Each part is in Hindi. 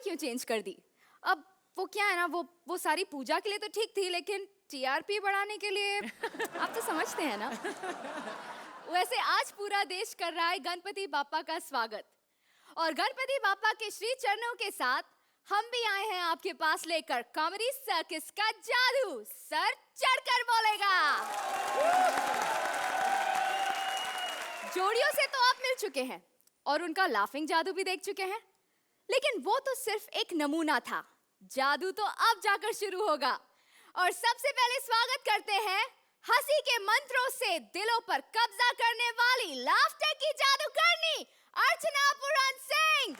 क्यों चेंज कर दी? अब वो क्या है ना, वो सारी पूजा के लिए तो ठीक थी, लेकिन टीआरपी बढ़ाने के लिए आप तो समझते हैं ना। वैसे आज पूरा देश कर रहा है गणपति बापा का स्वागत, और गणपति बापा के श्री चरणों के साथ हम भी आए हैं आपके पास लेकर कॉमेडी सर्कस का जादू। सर चढ़कर बोलेगा। जोड़ियों से तो आप मिल चुके हैं और उनका लाफिंग जादू भी देख चुके हैं, लेकिन वो तो सिर्फ एक नमूना था। जादू तो अब जाकर शुरू होगा। और सबसे पहले स्वागत करते हैं हंसी के मंत्रों से दिलों पर कब्जा करने वाली लाफ्टर की जादूगरनी अर्चना पुराण सिंह।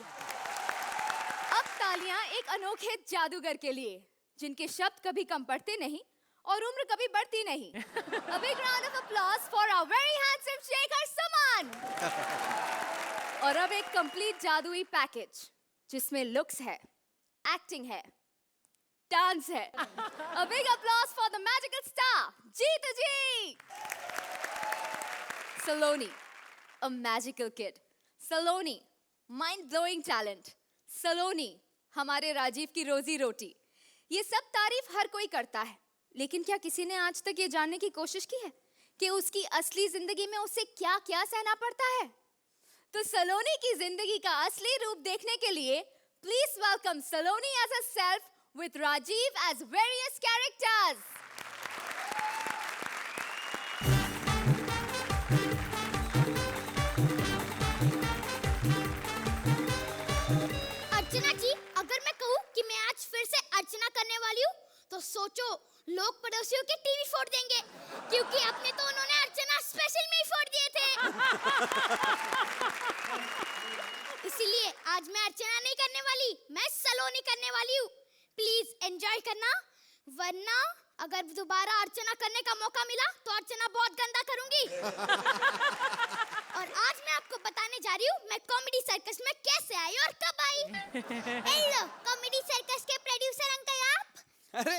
अब तालियां एक अनोखे जादूगर के लिए, जिनके शब्द कभी कम पड़ते नहीं और उम्र कभी बढ़ती नहीं। A big round of applause for our very handsome Shekhar Suman. और अब एक कंप्लीट जादुई पैकेज, जिसमें लुक्स है, एक्टिंग है, डांस है। A big applause for the magical star, Jitu ji. Saloni, a magical kid. Saloni, mind-blowing talent. सलोनी, हमारे राजीव की रोजी रोटी। ये सब तारीफ हर कोई करता है, लेकिन क्या किसी ने आज तक ये जानने की कोशिश की है कि उसकी असली जिंदगी में उसे क्या-क्या सहना पड़ता है? तो सलोनी की जिंदगी का असली रूप देखने के लिए please welcome Saloni as herself with Rajiv as various characters. अर्चना जी, अगर मैं कहूँ कि मैं आज फिर से अर्चना करने वाली हूँ, तो सोचो लोग पड़ोसियों के टीवी फोड़ देंगे, क्योंकि अपने तो उन्होंने अर्चना स्पेशल में ही फोड़ दिए थे। इसीलिए आज मैं अर्चना नहीं करने वाली, मैं सलोनी करने वाली हूँ। प्लीज एंजॉय करना, वरना अगर दोबारा अर्चना करने का मौका मिला तो अर्चना बहुत गंदा करूंगी। और आज मैं आपको बताने जा रही हूँ मैं कॉमेडी सर्कस में कैसे आई और कब आई। हेलो कॉमेडी सर्कस के प्रोड्यूसर अंकल आप। अरे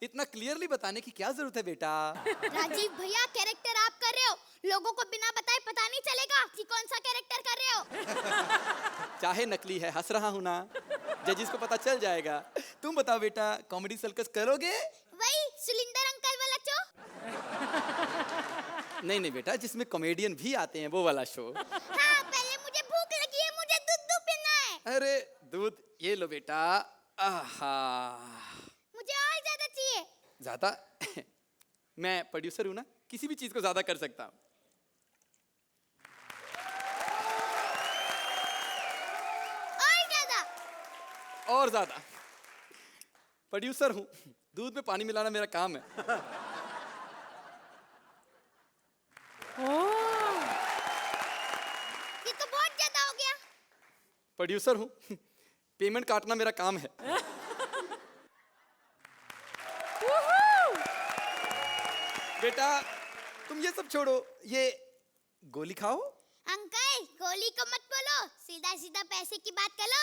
इतना क्लियरली बताने की क्या जरूरत है बेटा? राजीव भैया, कैरेक्टर आप कर रहे हो, लोगों को बिना बताए पता नहीं चलेगा कि कौन सा कैरेक्टर कर रहे हो। चाहे नकली है, हंस रहा हूँ ना, जजिस को पता चल जाएगा। तुम बताओ बेटा, कॉमेडी सर्कस करोगे? वही सुलिंदर अंकल वाला शो? नहीं बेटा, जिसमें कॉमेडियन भी आते हैं, वो वाला शो। हाँ, पहले मुझे भूख लगी है, मुझे दूध पीना है। अरे दूध ये लो बेटा। आहा, मुझे और ज्यादा चाहिए। ज्यादा? मैं प्रोड्यूसर हूँ ना, किसी भी चीज को ज्यादा कर सकता हूँ। और ज्यादा। प्रोड्यूसर हूँ, दूध में पानी मिलाना मेरा काम है। ये तो बहुत ज्यादा हो गया। प्रोड्यूसर हूँ, पेमेंट काटना मेरा काम है। बेटा तुम ये सब छोड़ो, ये गोली खाओ। अंकल गोली को मत बोलो, सीधा सीधा पैसे की बात कर लो।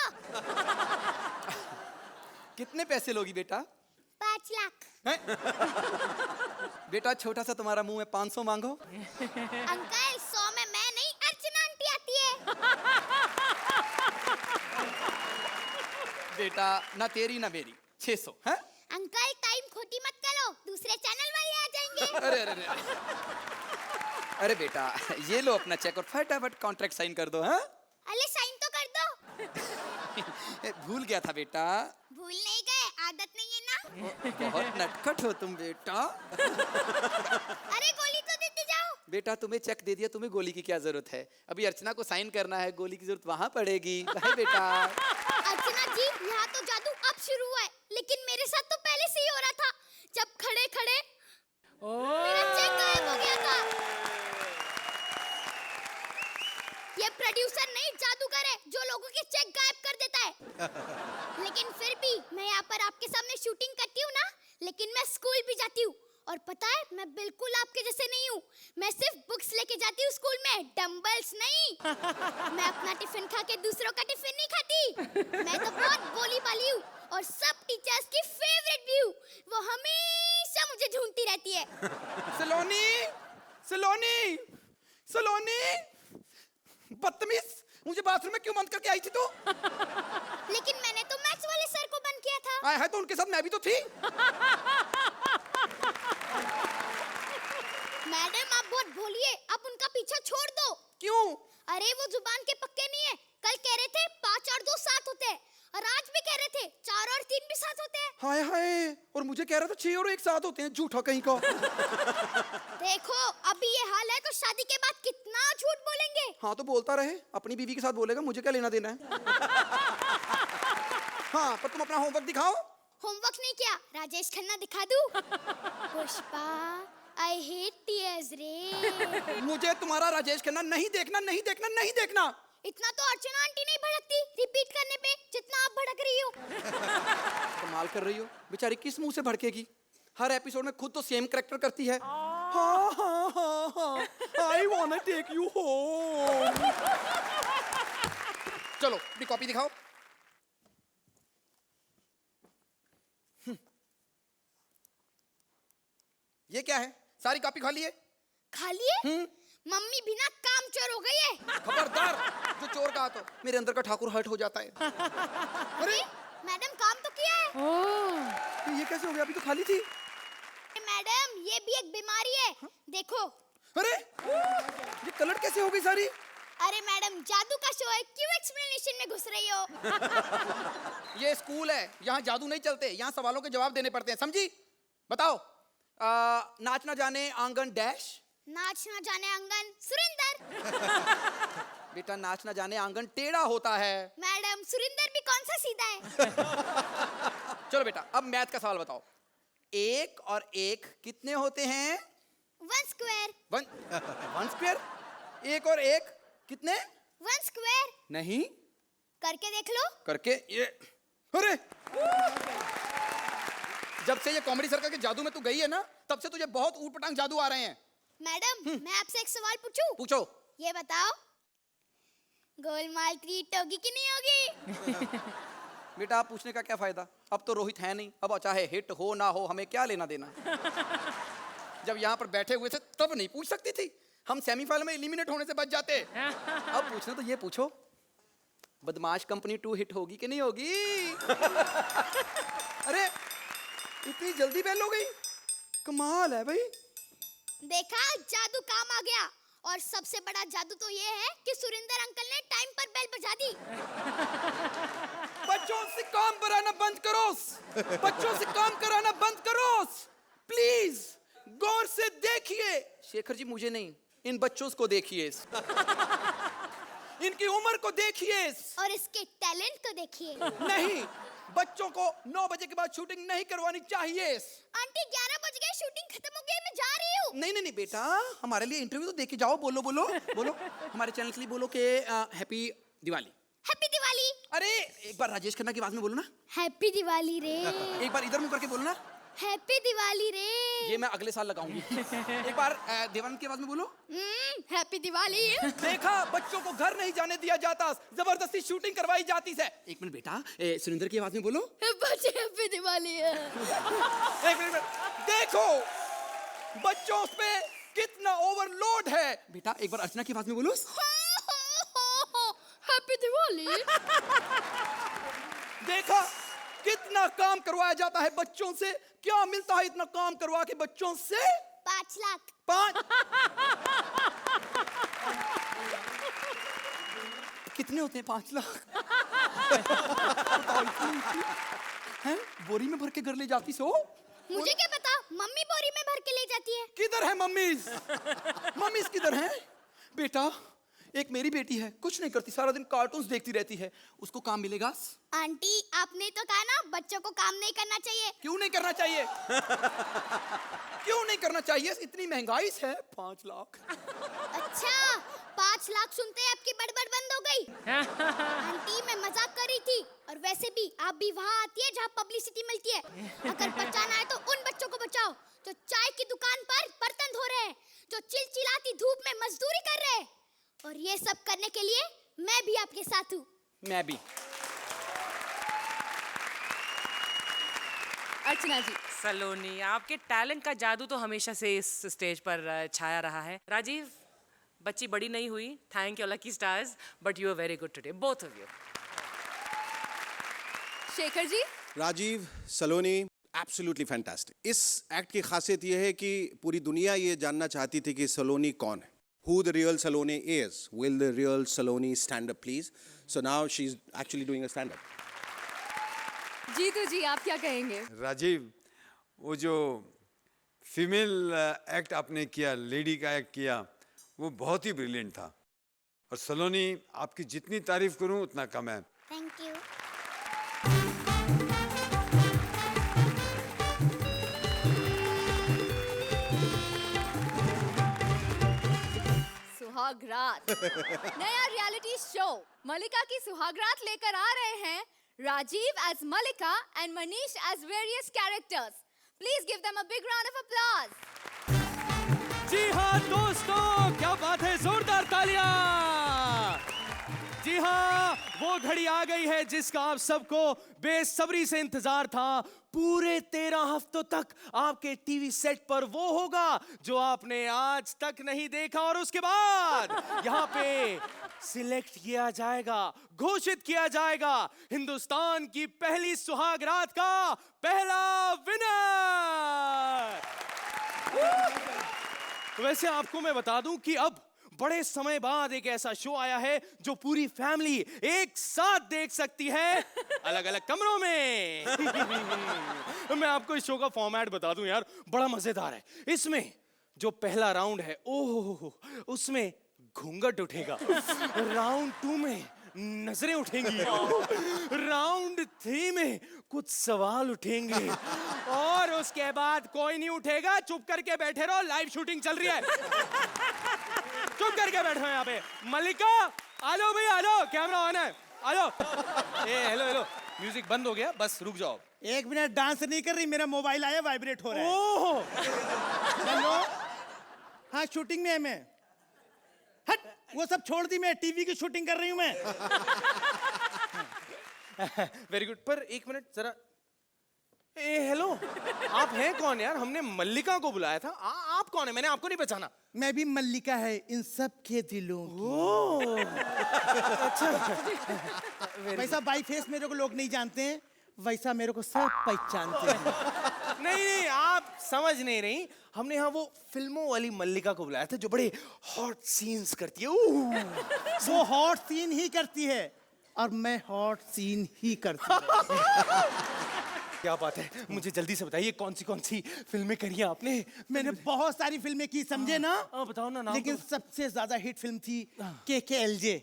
कितने पैसे लोगी बेटा? 5 लाख। बेटा छोटा सा तुम्हारा मुंह है, 500 मांगो। अंकल 100 में मैं नहीं, अर्चना आंटी आती है। बेटा ना तेरी ना मेरी, 600 है? अंकल टाइम खोटी मत करो, दूसरे चैनल वाले आ जाएंगे। अरे अरे बेटा ये लो अपना चेक और फटाफट कॉन्ट्रैक्ट साइन कर दो। हाँ अरे साइन तो कर दो। भूल गया था बेटा। भूल नहीं गए, आदत नहीं है ना। बहुत नटखट हो तुम बेटा। अरे गोली तो देते जाओ। बेटा तुम्हें चेक दे दिया, तुम्हें गोली की क्या जरूरत है? अभी अर्चना को साइन करना है, गोली की जरूरत वहां पड़ेगी। बेटा अर्चना जी, यहाँ तो जादू अब शुरू हुआ है, लेकिन मेरे साथ तो पहले से ही हो रहा था। जब खड़े खड़े मेरा चेक गायब हो गया था। ये प्रोड्यूसर नहीं जादूगर है जो लोगों के चेक गायब कर देता है। लेकिन फिर भी मैं यहाँ पर आपके सामने शूटिंग करती हूँ ना, लेकिन मैं स्कूल भी जाती हूँ। और पता है मैं बिल्कुल आपके जैसे नहीं हूँ, मैं सिर्फ बुक्स लेके जाती हूँ स्कूल में, डंबल्स नहीं। मैं अपना टिफिन खा के दूसरों का टिफिन नहीं खाती। मैं तो बहुत भोली भाली हूँ और सब टीचर्स की फेवरेट भी हूँ। वो हमेशा मुझे ढूंढती रहती है। सलोनी, सलोनी, सलोनी, बदतमीज, मुझे बाथरूम में क्यों बंद करके आई थी तू? लेकिन मैंने तो मैथ्स आया है तो उनके साथ मैं भी तो थी। मैडम आप बहुत भोलिए, आप उनका पीछा छोड़ दो। क्यों? अरे वो जुबान के पक्के नहीं है। कल कह रहे थे 5 और 2 7 होते हैं, और आज भी कह रहे थे 4 और 3 भी 7 होते हैं। हाय हाय, और मुझे कह रहा था 6 और 1 साथ होते हैं, झूठा कहीं का। देखो अभी ये हाल है तो शादी के बाद कितना झूठ बोलेंगे। हाँ तो बोलता रहे, अपनी बीवी के साथ बोलेगा, मुझे क्या लेना देना है। हाँ पर तुम अपना होमवर्क दिखाओ। होमवर्क नहीं किया, राजेश खन्ना दिखा दूं? पुष्पा आई हेट टीयर्स रे। मुझे तुम्हारा राजेश खन्ना नहीं देखना, नहीं देखना, नहीं देखना। इतना तो अर्चना आंटी नहीं भड़कती रिपीट करने पे जितना आप भड़क रही हो। कमाल कर रही हो, बेचारी किस मुंह से भड़केगी। हर एपिसोड में खुद तो सेम कैरेक्टर करती है। हाँ हाँ हाँ हाँ, I want to take you home. चलो अपनी कॉपी दिखाओ। ये क्या है? सारी कॉपी खाली है। खाली है? मम्मी बिना काम चोर हो गई है। खबरदार, जो चोर कहा तो मेरे अंदर का ठाकुर हर्ट हो जाता है। अरे मैडम काम तो किया है। ये कैसे हो गया? अभी तो खाली थी। मैडम ये भी एक बीमारी है, देखो। अरे ये कलर कैसे हो गई सारी? अरे मैडम जादू का शो है, क्यों एक्सप्लेनेशन में घुस रही हो? ये स्कूल है, यहाँ जादू नहीं चलते, यहाँ सवालों के जवाब देने पड़ते हैं, समझी? बताओ, नाच ना जाने आंगन डैश। नाच ना जाने आंगन सुरिंदर। बेटा नाच ना जाने आंगन टेढ़ा होता है। मैडम सुरिंदर भी कौन सा सीधा है? चलो बेटा अब मैथ का सवाल बताओ। 1 और 1 कितने होते हैं? 1 स्क्वायर। 1 स्क्वायर? 1 और 1 कितने? 1 स्क्वायर। नहीं, करके देख लो। करके ये। अरे जब से ये कॉमेडी सर्कल के जादू में तू गई है ना, तब से तुझे बहुत ऊटपटांग जादू आ रहे हैं। मैडम मैं आपसे एक सवाल पूछूं? पूछो। ये बताओ गोलमाल 3 होगी कि नहीं होगी? बेटा आप पूछने का क्या फायदा, अब तो रोहित है नहीं, अब चाहे हिट हो ना हो हमें क्या लेना देना। जब यहाँ पर बैठे हुए थे तब नहीं पूछ सकती थी, हम सेमीफाइनल में एलिमिनेट होने से बच जाते। अब पूछना तो ये पूछो, बदमाश कंपनी 2 हिट होगी कि नहीं होगी? अरे इतनी जल्दी बेल हो गई, कमाल है भाई। देखा जादू काम आ गया, और सबसे बड़ा जादू तो ये है कि सुरिंदर अंकल ने टाइम पर बेल बजा दी। बच्चों से काम कराना बंद करो, बच्चों से काम कराना बंद करो, प्लीज गौर से देखिए। शेखर जी मुझे नहीं, इन बच्चों को देखिए, इनकी उम्र को देखिए, और इसके टैलेंट को देखिए। नहीं, बच्चों को 9 बजे के बाद शूटिंग नहीं करवानी चाहिए। आंटी 11 बज गए, शूटिंग खत्म हो गई, मैं जा रही हूँ। नहीं नहीं नहीं बेटा, हमारे लिए इंटरव्यू तो देके जाओ। बोलो बोलो बोलो, हमारे चैनल के लिए बोलो कि हैप्पी दिवाली। हैप्पी दिवाली। अरे एक बार राजेश खन्ना की आवाज में बोलो ना। हैप्पी दिवाली रे। एक बार इधर मुंह करके बोलो ना। हैप्पी दिवाली रे। ये मैं अगले साल लगाऊंगी। एक बार देवानंद की आवाज में बोलो। हैप्पी दिवाली। देखा, बच्चों को घर नहीं जाने दिया जाता, जबरदस्ती शूटिंग करवाई जाती है। एक मिनट बेटा, सुरेंद्र की आवाज में बोलो। हैप्पी दिवाली। एक मिनट, देखो बच्चों पे कितना ओवरलोड है। बेटा एक बार अर्चना की आवाज में बोलो। हैप्पी दिवाली। देखा कितना काम करवाया जाता है बच्चों से, क्या मिलता है इतना काम करवा के बच्चों से? 5 लाख। 5 कितने होते हैं 5 लाख? हैं? बोरी में भर के घर ले जाती सो? मुझे क्या पता, मम्मी बोरी में भर के ले जाती है। किधर है मम्मीज? मम्मीज किधर हैं? बेटा एक मेरी बेटी है, कुछ नहीं करती, सारा दिन कार्टून्स देखती रहती है, उसको काम मिलेगा? आंटी आपने तो कहा ना बच्चों को काम नहीं करना चाहिए। क्यों नहीं करना चाहिए? क्यों नहीं करना चाहिए? इतनी महंगाई है। 5 लाख। अच्छा 5 लाख सुनते ही आपकी बड़बड़ बंद हो गई। आंटी मैं मजाक कर रही थी, और वैसे भी आप भी वहाँ आती है जहाँ पब्लिसिटी मिलती है। अगर बचाना है तो उन बच्चों को बचाओ जो चाय की दुकान पर बर्तन धो रहे हैं, जो चिलचिलाती धूप में मजदूरी कर रहे हैं, और ये सब करने के लिए मैं भी आपके साथ हूँ। मैं भी। अर्चना जी। सलोनी, आपके टैलेंट का जादू तो हमेशा से इस स्टेज पर छाया रहा है। राजीव, बच्ची बड़ी नहीं हुई, thank you lucky stars, but you are very good today, both of you. Shekhar ji, Rajeev Saloni absolutely fantastic. इस एक्ट की खासियत यह है कि पूरी दुनिया ये जानना चाहती थी कि सलोनी कौन है, who the real Saloni is. Will the real Saloni stand up, please? So now she's actually doing a stand up. Jitu ji आप क्या कहेंगे? राजीव, वो जो फीमेल एक्ट आपने किया, लेडी का एक्ट किया, वो बहुत ही ब्रिलियंट था। और सलोनी, आपकी जितनी तारीफ करूं उतना कम है। Thank you. सुहागरात नया रियलिटी शो मलिका की सुहागरात लेकर आ रहे हैं Rajiv as Malika and Manish as various characters. Please give them a big round of applause. जी हाँ दोस्तों, क्या बात है, जोरदार तालियां। जी हाँ, वो घड़ी आ गई है जिसका आप सबको बेसब्री से इंतजार था। पूरे 13 हफ्तों तक आपके टीवी सेट पर वो होगा जो आपने आज तक नहीं देखा, और उसके बाद यहाँ पे सिलेक्ट किया जाएगा, घोषित किया जाएगा हिंदुस्तान की पहली सुहागरात का पहला विनर। वैसे आपको मैं बता दूं कि अब बड़े समय बाद एक ऐसा शो आया है जो पूरी फैमिली एक साथ देख सकती है, अलग अलग कमरों में। मैं आपको इस शो का फॉर्मेट बता दूं यार, बड़ा मजेदार है। इसमें जो पहला राउंड है, ओह, उसमें घूंघट उठेगा। राउंड 2 में नजरें उठेंगी। राउंड 3 में कुछ सवाल उठेंगे, और उसके बाद कोई नहीं उठेगा। चुप करके बैठे रहो, लाइव शूटिंग चल रही है। चुप करके बैठो यहाँ पे। मल्लिका, आ जाओ भाई, आ जाओ, कैमरा ऑन है, आ जाओ। हेलो हेलो, म्यूजिक बंद हो गया, बस रुक जाओ। 1 मिनट डांस नहीं कर रही, मेरा मोबाइल आया, वाइब्रेट हो रहा है। ओह, हेलो, हाँ शूटिंग में है मैं। हट, वो सब छोड़ दी, मैं टीवी की शूटिंग कर रही हूँ मैं। Very good. पर 1 मिनट जरा, हेलो, आप हैं कौन यार? हमने मल्लिका को बुलाया था, आप कौन है? मैंने आपको नहीं पहचाना। मैं भी मल्लिका है इन सब के दिलों की। ओह, अच्छा। वैसा बाई फेस मेरे को लोग नहीं जानते हैं, वैसा मेरे को सब पहचानते हैं। नहीं नहीं, आप समझ नहीं रही। हमने यहाँ वो फिल्मों वाली मल्लिका को बुलाया था जो बड़े हॉट सीन्स करती है। वो हॉट सीन ही करती है और मैं हॉट सीन ही करती हूँ। क्या बात है, मुझे जल्दी से बताइए कौन सी फिल्में करी हैं आपने? मैंने बहुत सारी फिल्में की, समझे ना? बताओ ना नाम। लेकिन सबसे ज्यादा हिट फिल्म थी KKLJ।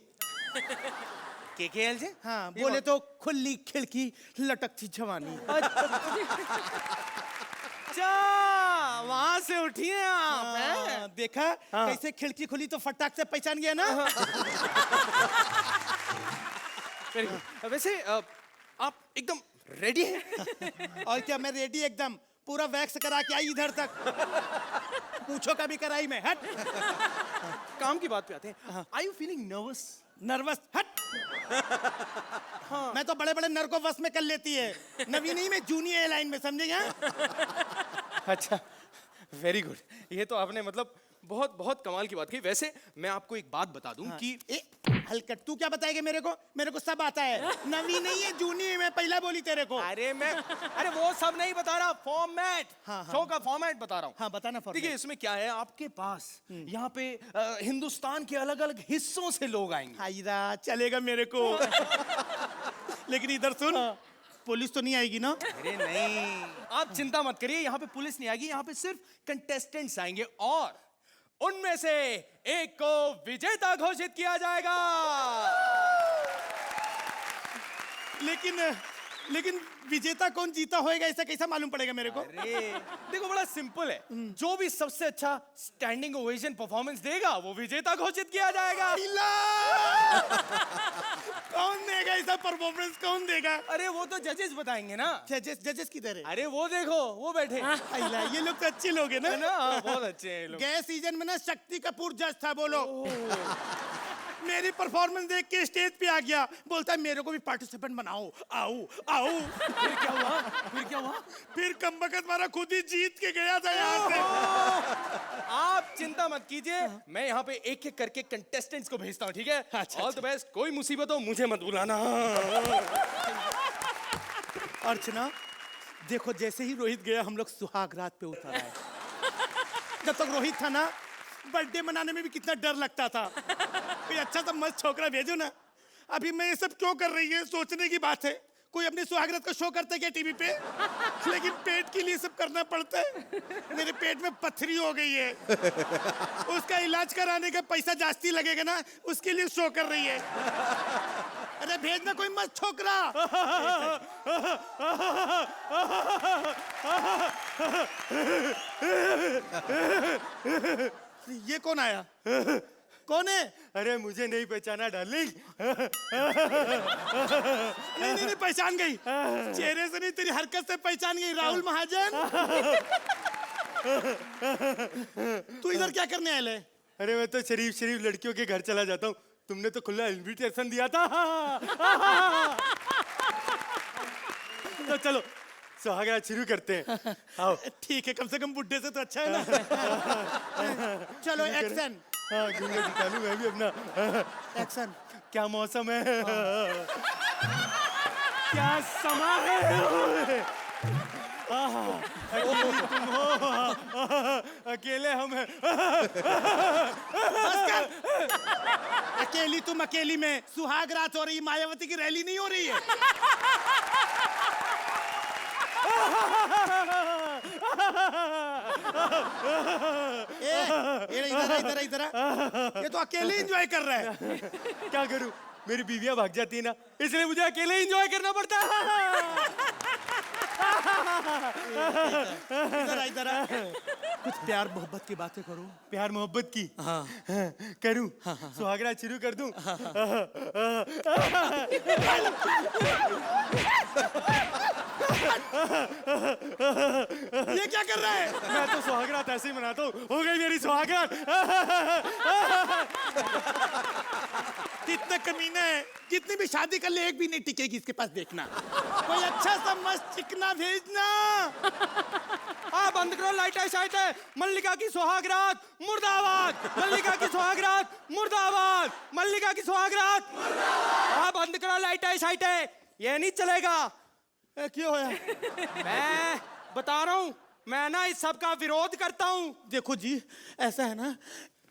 KKLJ? हाँ, बोले तो खुली खिड़की लटकती जवानी। अच्छा, वहां से उठी हैं आप, हैं? देखा कैसे खिड़की खुली तो फटाक से पहचान गया ना। वैसे आप एकदम रेडी हैं? और क्या, मैं रेडी एकदम, पूरा वैक्स करा के आई इधर तक, पूछो का भी कराई मैं। हट। काम की बात पे आते हैं। Are you feeling nervous? Nervous? हट। हाँ। मैं तो बड़े बड़े नर को वश में कर लेती है, नवी नहीं, मैं जूनियर लाइन में, समझेगा? अच्छा, वेरी गुड। ये तो आपने मतलब बहुत बहुत कमाल की बात की। वैसे मैं आपको एक बात बता दूं कि हलकट, तू क्या बताएगा मेरे को सब आता है। नवी नहीं है, जूनियर, मैं पहला बोली तेरे को। अरे वो सब नहीं बता रहा, फॉर्मेट, शो का फॉर्मेट बता रहा हूँ। हाँ, बताना फॉर्मेट। देखिए, इसमें क्या है, आपके पास यहाँ पे हिंदुस्तान के अलग अलग हिस्सों से लोग आएंगे। हायरा, चलेगा मेरे को। लेकिन इधर सुन, पुलिस तो नहीं आएगी ना? अरे नहीं, आप चिंता मत करिए, यहाँ पे पुलिस नहीं आएगी। यहाँ पे सिर्फ कंटेस्टेंट्स आएंगे, और उनमें से एक को विजेता घोषित किया जाएगा। लेकिन विजेता कौन जीता होएगा, ऐसा कैसा मालूम पड़ेगा मेरे को? अरे देखो, बड़ा सिंपल है, जो भी सबसे अच्छा स्टैंडिंग ओवेशन परफॉर्मेंस देगा वो विजेता घोषित किया जाएगा। कौन देगा ऐसा परफॉर्मेंस, कौन देगा? अरे वो तो जजेस बताएंगे ना। जजेस किधर है? अरे वो देखो, वो बैठे। अल्लाह, ये लोग तो अच्छे लोग हैं ना? बहुत अच्छे हैं लोग। गए सीजन में ना शक्ति कपूर जज था, बोलो। मेरी परफॉर्मेंस देख के स्टेज पे आ गया, बोलता है मेरे को भी पार्टिसिपेंट बनाओ, आओ आओ। फिर क्या हुआ? फिर कमबख्त वाला खुद ही जीत के गया था यहाँ से। आप चिंता मत कीजिए, मैं यहाँ पे एक एक करके कंटेस्टेंट्स को भेजता हूँ, ठीक है? All the best. कोई मुसीबत हो मुझे मत बुलाना। अर्चना, देखो जैसे ही रोहित गया हम लोग सुहाग रात पे उतर आए। जब तक रोहित था ना, बर्थडे मनाने में भी कितना डर लगता था। कोई अच्छा सा मस्त छोकरा भेजो ना। अभी मैं ये सब क्यों कर रही है, सोचने की बात है। कोई अपनी सुहागरात का शो करता है क्या टीवी पे? लेकिन पेट के लिए सब करना पड़ता है। मेरे पेट में पथरी हो गई है, उसका इलाज कराने का पैसा जास्ती लगेगा ना, उसके लिए शो कर रही है। अरे भेजना कोई मस्त छोकरा। ये कौन आया? कौन है? अरे मुझे नहीं पहचाना डार्लिंग। नहीं नहीं नहीं, पहचान गई। चेहरे से नहीं, तेरी हरकत से पहचान गई। राहुल महाजन, तू इधर क्या करने आया है? अरे मैं तो शरीफ शरीफ लड़कियों के घर चला जाता हूँ। तुमने तो खुला इनविटेशन दिया था। तो चलो सुहागरात शुरू करते हैं। आओ। ठीक है, कम से कम बुड्ढे से तो अच्छा है ना। चलो एक्शन। हाँ, घूंघट उठा लूं मैं भी अपना। एक्शन। क्या मौसम है, क्या समा है। अकेली तुम हो, अकेले हम हैं। बस कर। अकेली तुम अकेली में सुहाग रात हो रही, मायावती की रैली नहीं हो रही है। इधर इधर, ये तो अकेले एंजॉय कर रहा है। क्या करूं, मेरी बीवियां भाग जाती है ना, इसलिए मुझे अकेले एंजॉय करना पड़ता है। इधर कुछ प्यार मोहब्बत की बातें करो। प्यार मोहब्बत की? हाँ। करूं? सुहागरात शुरू कर दूं? ये क्या कर रहा है? मैं तो सुहागरात ऐसे ही मनाता हूँ। हो गई मेरी सुहागरात। कितना कमीना है, जितनी भी शादी कर ले एक भी नहीं टिकेगी इसके पास। देखना कोई अच्छा सा मस्त चिकना भेजना। हाँ, बंद करो लाइट है शायद है। मल्लिका की सुहागरात मुर्दाबाद, मल्लिका की सुहागरात मुर्दाबाद, मल्लिका की सुहागरात। हाँ, बंद करो लाइट है शायद है, ये नहीं चलेगा। क्यों है? मैं बता रहा हूँ, मैं ना इस सब का विरोध करता हूँ। देखो जी, ऐसा है ना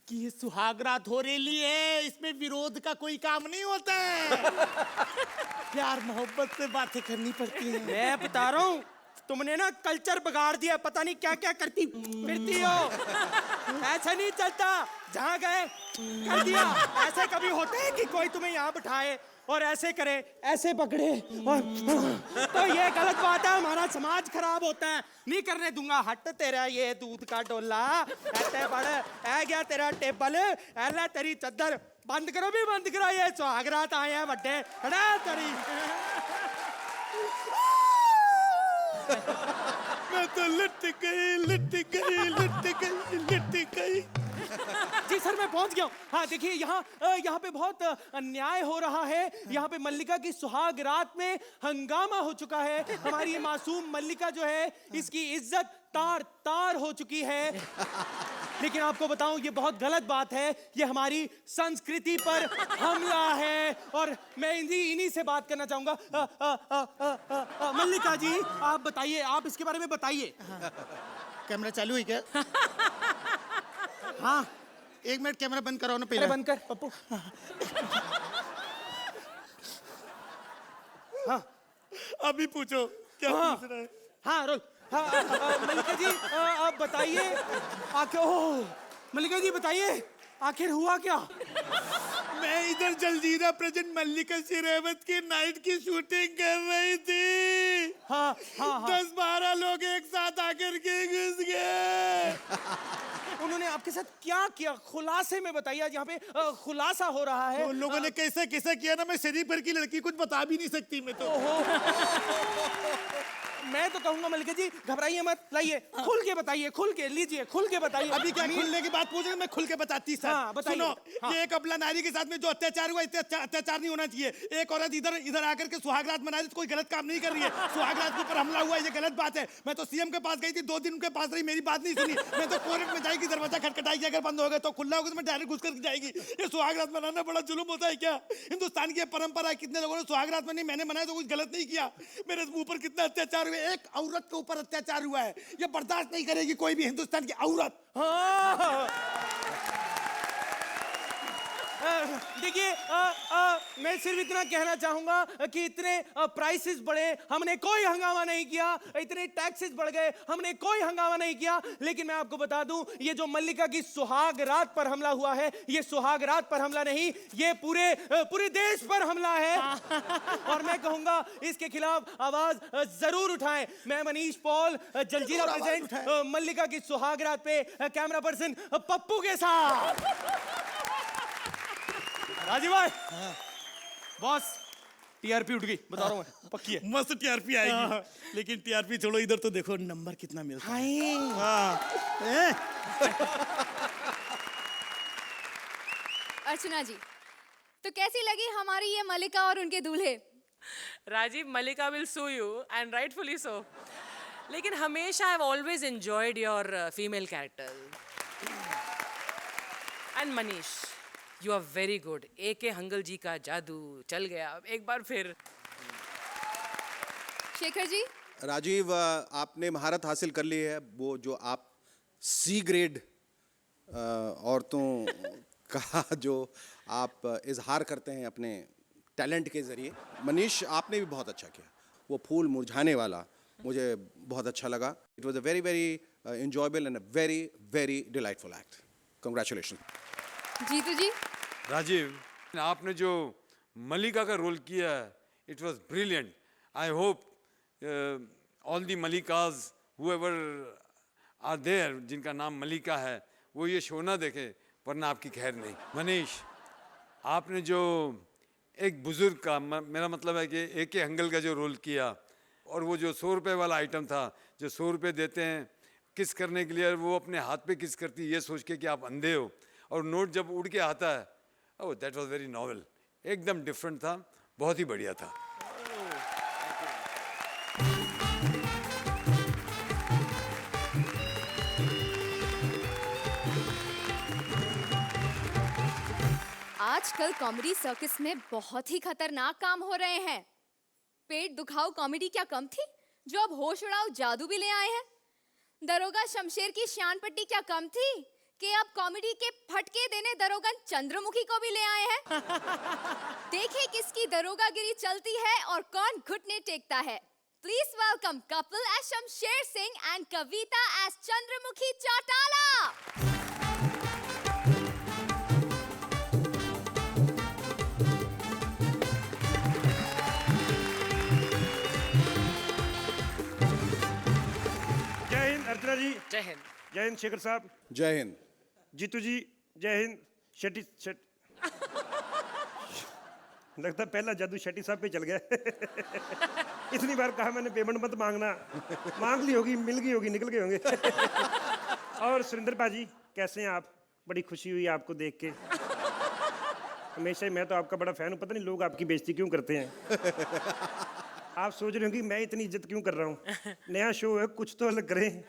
कि ये सुहागरात हो रही है, इसमें विरोध का कोई काम नहीं होता है। प्यार मोहब्बत से बातें करनी पड़ती है। मैं बता रहा हूँ, तुमने ना कल्चर बिगाड़ दिया। पता नहीं क्या क्या करती फिरती हो। ऐसा नहीं चलता, जहाँ गए कर दिया। ऐसे कभी होते हैं कि कोई तुम्हें यहाँ बिठाए और ऐसे करे, ऐसे पकड़े और तो ये गलत बात है। हमारा समाज खराब होता है, नहीं करने दूंगा। हट तेरा ये दूध का डोला, ऐसे बड़ ऐ गया तेरा टेबल, ऐला तेरी चद्दर। बंद करो भी बंद करो, ये सुहागरात आए हैं बड्डे। हटा तेरी। मैं तो लट गई। जी सर, मैं पहुंच गया हूँ। हाँ देखिए, यहाँ पे बहुत अन्याय हो रहा है। यहाँ पे मल्लिका की सुहाग रात में हंगामा हो चुका है। हमारी ये मासूम मल्लिका जो है, इसकी इज्जत तार तार हो चुकी है। लेकिन आपको बताऊं, ये बहुत गलत बात है। ये हमारी संस्कृति पर हमला है और मैं इन्हीं से बात करना चाहूंगा। मल्लिका जी, आप बताइए, आप इसके बारे में बताइए। कैमरा चालू है क्या? हाँ, 1 मिनट कैमरा बंद कराओ ना अरे पहले। बंद कर पप्पू। हाँ, अभी पूछो क्या हाँ, पूछ रहा है। हाँ रोल। हाँ, मल्लिका जी, आप बताइए आखिर। ओह, मल्लिका जी बताइए, आखिर हुआ क्या? मैं इधर जलजीरा प्रेजेंट मल्लिका शेरावत की नाइट की शूटिंग कर रही थी। हाँ, हाँ, हाँ। 10-12 लोग एक साथ आकर के घुस गए। उन्होंने आपके साथ क्या किया? खुलासे में बताइए, आज यहाँ पे खुलासा हो रहा है। उन लोगों ने कैसे कैसे किया ना, मैं शरीफ घर की लड़की कुछ बता भी नहीं सकती मैं तो। मैं तो कहूंगा मलिका जी घबराइए मत, लाइए खुल के बताइए, खुल के लीजिए, खुल के बताइए। अभी क्या खुलने की बात पूछ रहे हैं, मैं खुल के बताती सर। हाँ, बताइए। सुनो, हाँ। ये एक अबला नारी के साथ में जो अत्याचार हुआ, इतना अत्याचार नहीं होना चाहिए। एक औरत इधर इधर आकर के सुहागरात मना रही है, कोई गलत काम नहीं कर रही है। सुहागरात के ऊपर हमला हुआ, ये गलत बात है। मैं तो सीएम के पास गई थी, 2 दिन उनके पास रही, मेरी बात नहीं सुनी। मैं तो कोर्ट में जाएगी, दरवाजा खटखटाएगी, अगर बंद हो गए तो खुला होगा तो मैं डायरेक्ट घुस करके जाएगी। ये सुहागरात मनाना बड़ा जुल्म होता है क्या? हिंदुस्तान की परंपरा है, कितने लोगों ने सुहागरात मनाई, मैंने मनाया तो कुछ गलत नहीं किया। मेरे ऊपर कितना अत्याचार हुआ, एक औरत के ऊपर अत्याचार हुआ है, ये बर्दाश्त नहीं करेगी कोई भी हिंदुस्तान की औरत। हाँ। देखिए मैं सिर्फ इतना कहना चाहूंगा कि इतने प्राइसेस बढ़े, हमने कोई हंगामा नहीं किया। इतने टैक्सेस बढ़ गए, हमने कोई हंगामा नहीं किया। लेकिन मैं आपको बता दूं, ये जो मल्लिका की सुहाग रात पर हमला हुआ है, ये सुहाग रात पर हमला नहीं, ये पूरे देश पर हमला है। और मैं कहूंगा इसके खिलाफ आवाज जरूर उठाएं। मैं मनीष पॉल, जलजीरा प्रेजेंट मल्लिका की सुहाग रात पे कैमरा पर्सन पप्पू के साथ। राजीव भाई, बॉस टीआरपी उठ गई, बता रहा हूँ मैं, पक्की है। मस्त टीआरपी आएगी, लेकिन टीआरपी छोड़ो, इधर तो देखो नंबर कितना मिलता है। हाँ। अर्चना जी, तो कैसी लगी हमारी ये मलिका और उनके दूल्हे? Rajiv, Malika will sue you and rightfully so. लेकिन हमेशा I have always enjoyed your female character. And Manish, you are very good. A K Hangal ji का जादू चल गया एक बार फिर। शेखर जी, राजीव, आपने महारत हासिल कर ली है। वो जो आप सी ग्रेड औरतों का जो आप इजहार करते हैं अपने टैलेंट के ज़रिए। मनीष, आपने भी बहुत अच्छा किया। वो फूल मुरझाने वाला मुझे बहुत अच्छा लगा। It was a very very enjoyable and a very very delightful act. Congratulations. Jitu ji, Rajiv, आपने जो मलिका का रोल किया है, it was brilliant. I hope all the Malikas whoever are there, जिनका नाम मलिका है, वो ये शो ना देखे, वरना आपकी खैर नहीं। मनीष, आपने जो एक बुजुर्ग का, मेरा मतलब है कि एके हंगल का जो रोल किया, और वो जो 100 रुपये वाला आइटम था, जो 100 रुपये देते हैं किस करने के लिए, वो अपने हाथ पे किस करती है ये सोच के कि आप अंधे हो, और नोट जब उड़ के आता है, oh that was very novel. एकदम डिफरेंट था, बहुत ही बढ़िया था। आजकल कॉमेडी सर्कस में बहुत ही खतरनाक काम हो रहे हैं। पेट दुखाओ कॉमेडी क्या कम थी, जो अब होश उड़ाओ जादू भी ले आए हैं। दरोगा शमशेर की शान पट्टी क्या कम थी, कि अब कॉमेडी के फटके देने दरोगन चंद्रमुखी को भी ले आए हैं। देखिए किसकी दरोगागिरी चलती है और कौन घुटने टेकता है। Please welcome couple as Shamsher Singh and Kavita as Chandramukhi Chautala. जय हिंद अर्चना जी। जय हिंद। जय हिंद शेखर साहब। जय हिंद। जीतू जी जय हिंद। शेट्टी लगता है पहला जादू शेट्टी साहब पे चल गया। इतनी बार कहा मैंने पेमेंट मत मांगना, मांग ली होगी, मिल गई होगी, निकल गए होंगे। और सुरेंद्र पाजी कैसे हैं आप? बड़ी खुशी हुई आपको देख के। हमेशा ही मैं तो आपका बड़ा फैन हूँ, पता नहीं लोग आपकी बेइज्जती क्यों करते हैं। आप सोच रहे होंगे मैं इतनी इज्जत क्यों कर रहा हूँ। नया शो है, कुछ तो अलग करें।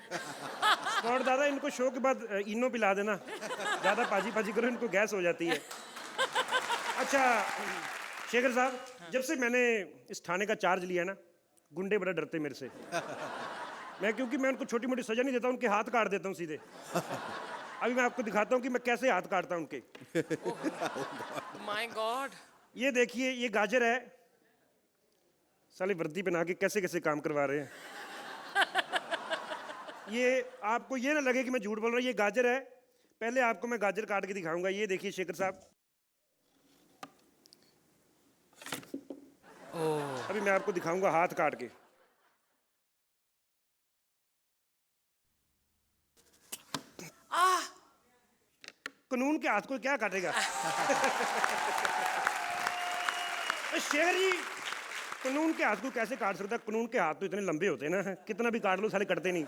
और दादा इनको शो के बाद इनो पिला देना, ज़्यादा पाजी पाजी करो इनको गैस हो जाती है। अच्छा शेखर साहब, जब से मैंने इस थाने का चार्ज लिया ना, गुंडे बड़ा डरते मेरे से। क्योंकि मैं उनको छोटी मोटी सजा नहीं देता, उनके हाथ काट देता हूँ सीधे। अभी मैं आपको दिखाता हूँ कि मैं कैसे हाथ काटता हूँ उनके। My God. ये देखिए, ये गाजर है, साले वर्दी पहना के कैसे कैसे काम करवा रहे हैं। ये आपको ये ना लगे कि मैं झूठ बोल रहा हूँ, ये गाजर है। पहले आपको मैं गाजर काट के दिखाऊंगा। ये देखिए शेखर साहब, अभी मैं आपको दिखाऊंगा हाथ काट के। कानून के हाथ को क्या काटेगा। शेखर जी कानून के हाथ को कैसे काट सकता है? कानून के हाथ तो इतने लंबे होते हैं ना, कितना भी काट लो साले कटते नहीं।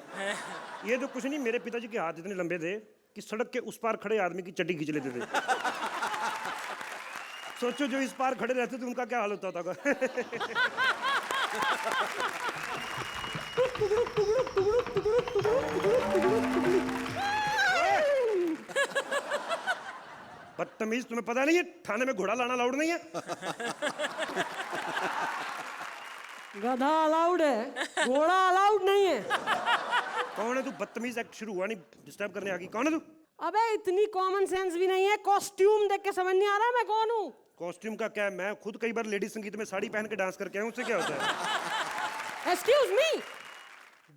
ये तो कुछ नहीं, मेरे पिताजी के हाथ इतने लंबे थे कि सड़क के उस पार खड़े आदमी की चड्डी खींच लेते थे। सोचो जो इस पार खड़े रहते थे उनका क्या हाल होता होगा। बदतमीज, तुम्हें पता नहीं है थाने में घोड़ा लाना अलाउड नहीं है? गधा अलाउड है, घोड़ा अलाउड नहीं है। कौन है तू? बदतमीज, एक्ट शुरू हुआ नहीं, डिस्टर्ब करने आ गई। कौन है तू? अबे इतनी कॉमन सेंस भी नहीं है, कॉस्ट्यूम देख के समझ नहीं आ रहा मैं कौन हूँ। कॉस्ट्यूम का क्या है? मैं खुद कई बार लेडी संगीत में साड़ी पहन के डांस करके आया हूं, उससे क्या होता है? एक्सक्यूज मी,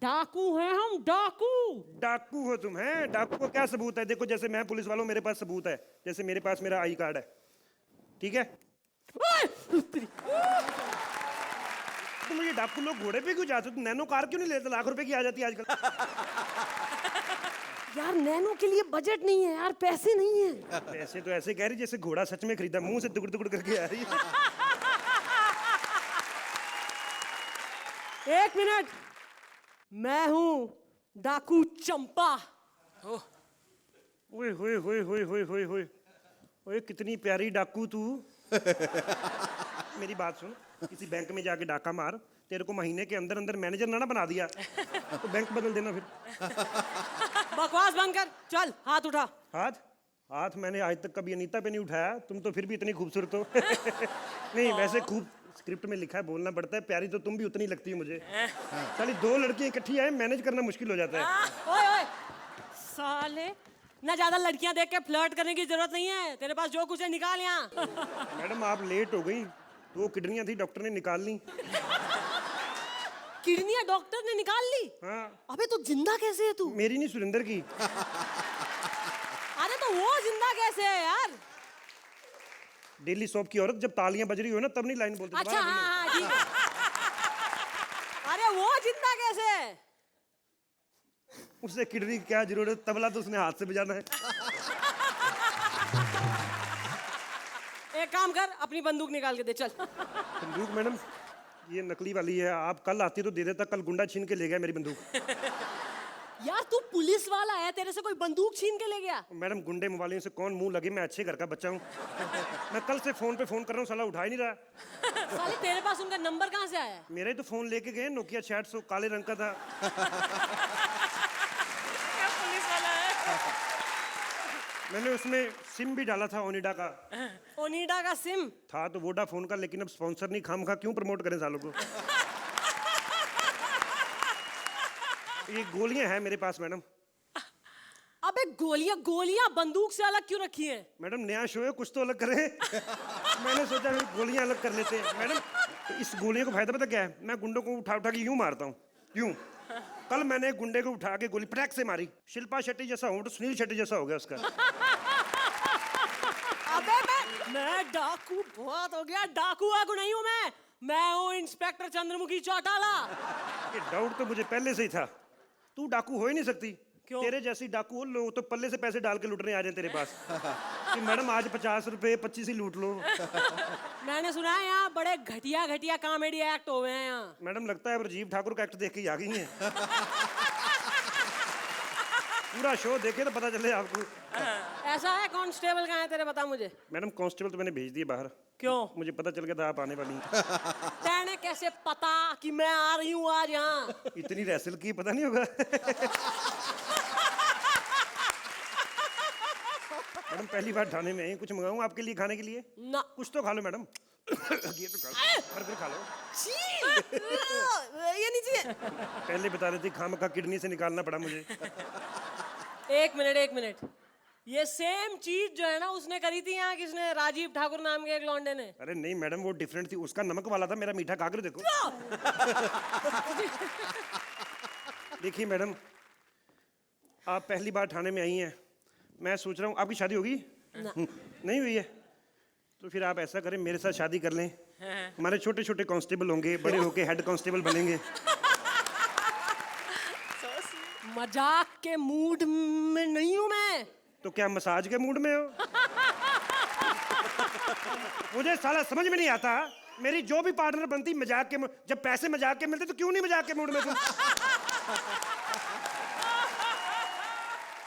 डाकू हैं हम, डाकू। डाकू हो तुम? हैं डाकू को क्या सबूत है? देखो जैसे मैं पुलिस वालों, मेरे पास सबूत है, जैसे मेरे पास मेरा आई कार्ड है, ठीक है? तुम ये डाकू लोग घोड़े पे क्यों जाते हो? नैनो कार क्यों नहीं लेते? लाख रुपए की आ जाती है आजकल। यार नैनो के लिए बजट नहीं है यार, पैसे नहीं है। पैसे तो ऐसे कह रही जैसे घोड़ा सच में खरीदा, मुंह से दुगड़ दुगड़ करके आ रही है। एक मिनट, मैं हूँ डाकू चंपा। ओए होए होए होए होए होए होए ओए, कितनी प्यारी डाकू तू। मेरी बात सुन, किसी बैंक में जाके डाका मार, तेरे को महीने के अंदर अंदर मैनेजर ना बना दिया तो बैंक बदल देना फिर। बकवास बंद कर, चल हाथ उठा। हाथ? हाथ मैंने आज तक कभी अनीता पे नहीं उठाया, तुम तो फिर भी इतनी खूबसूरत हो। नहीं वैसे खूब स्क्रिप्ट में लिखा है, बोलना पड़ता है, प्यारी तो तुम भी उतनी लगती है मुझे। साली दो लड़कियां इकट्ठी आए, मैनेज करना मुश्किल हो जाता है। ओए ओए साले, ना ज्यादा लड़कियां देख के फ्लर्ट करने की जरूरत नहीं है, तेरे पास जो कुछ है निकाल यहाँ। मैडम आप लेट हो गई, 2 किडनियां थी, डॉक्टर ने निकाल ली। किडनियां डॉक्टर ने निकाल ली? हाँ। अबे तो जिंदा कैसे है तू? मेरी नहीं, सुरेंद्र की। अरे तो वो जिंदा कैसे है यार? डेली सोप की औरत जब तालियां बज रही हो ना तब नहीं लाइन बोलती। अच्छा हाँ हाँ ठीक है। अरे वो जिंदा कैसे है? उसे किडनी की क्या जरूरत, तबला तो उसने हाथ से बजाना है। एक काम कर, अपनी बंदूक निकाल के दे, चल। बंदूक? मैडम ये नकली वाली है, आप कल आती तो दे देता, कल गुंडा छीन के ले गया मेरी बंदूक। यार तू पुलिस वाला है, तेरे से कोई बंदूक छीन के ले गया? मैडम गुंडे मोबाइलों से कौन मुंह लगे, मैं अच्छे घर का बच्चा हूँ। मैं कल से फोन पे फोन कर रहा हूँ, साला उठा ही नहीं रहा। साले तेरे पास उनका नंबर कहाँ से आया? मेरा ही तो फोन लेके गए, नोकिया 600 काले रंग का था। पुलिस वाला है। मैंने उसमें सिम भी डाला था ओनिडा का। ओनिडा का सिम था तो वोडाफोन का, लेकिन अब स्पॉन्सर नहीं, खामखा क्यों प्रमोट करें सालों को। ये गोलियां हैं मेरे पास मैडम। अबे गोलियां गोलियां बंदूक से अलग क्यों रखी हैं? मैडम नया शो है, कुछ तो अलग करें। मैंने सोचा फिर गोलियां अलग कर लेते हैं। मैडम तो इस गोलियों को फायदा पता क्या है? मैं गुंडों को उठा उठा के यूं मारता हूँ, यूं। कल मैंने एक गुंडे को उठा के गोली पटैक से मारी, शिल्पा शेट्टी जैसा हूँ तो सुनील शेट्टी जैसा हो गया उसका। अबे मैं डाकू बहुत हो गया, डाकू वाकू नहीं हूँ मैं हूँ इंस्पेक्टर चंद्रमुखी चौटाला। ये डाउट तो मुझे पहले से ही था, तू डाकू हो ही नहीं सकती। क्यों? तेरे जैसी डाकू हो, लोग तो पल्ले से पैसे डाल के लूटने आ जाए तेरे पास। कि मैडम आज 50 रुपए 25 ही लूट लो। मैंने सुना है यहाँ बड़े घटिया घटिया कॉमेडी एक्ट हो गए हैं यहाँ। मैडम लगता है राजीव ठाकुर का एक्ट देख के ही आ गई हैं। पूरा शो देखे तो पता चले आपको। ऐसा है? कांस्टेबल कहाँ है तेरे, बता मुझे। मैडम कांस्टेबल तो मैंने भेज दिए बाहर। क्यों? मुझे पता चल गया था आप आने वाली हैं। तेने कैसे पता कि मैं आ रही हूँ आज यहाँ? इतनी रैसल की पता नहीं होगा। मैडम पहली बार थाने में आई, कुछ मंगाऊं आपके लिए खाने के लिए? ना। कुछ तो खा लो मैडम। ये तो खा लो, बर्गर खा लो। ये नहीं चाहिए। पहले बता रही थी, खामखा किडनी से निकालना पड़ा मुझे। एक मिनट, ये सेम चीज जो है ना उसने करी थी यहाँ, किसने? राजीव ठाकुर नाम के एक लौंडे ने। अरे नहीं मैडम वो डिफरेंट थी, उसका नमक वाला था, मेरा मीठा खाकर देखो। देखिए मैडम, आप पहली बार थाने में आई हैं, मैं सोच रहा हूँ आपकी शादी होगी? नहीं हुई है? तो फिर आप ऐसा करें, मेरे साथ शादी कर लें। हमारे छोटे छोटे कांस्टेबल होंगे, बड़े होके हेड कांस्टेबल बनेंगे। मजाक के मूड में नहीं हूँ मैं। तो क्या मसाज के मूड में हो? मुझे साला समझ में नहीं आता मेरी जो भी पार्टनर बनती मजाक के जब पैसे मजाक के मिलते तो क्यों नहीं मजाक के मूड में तुम?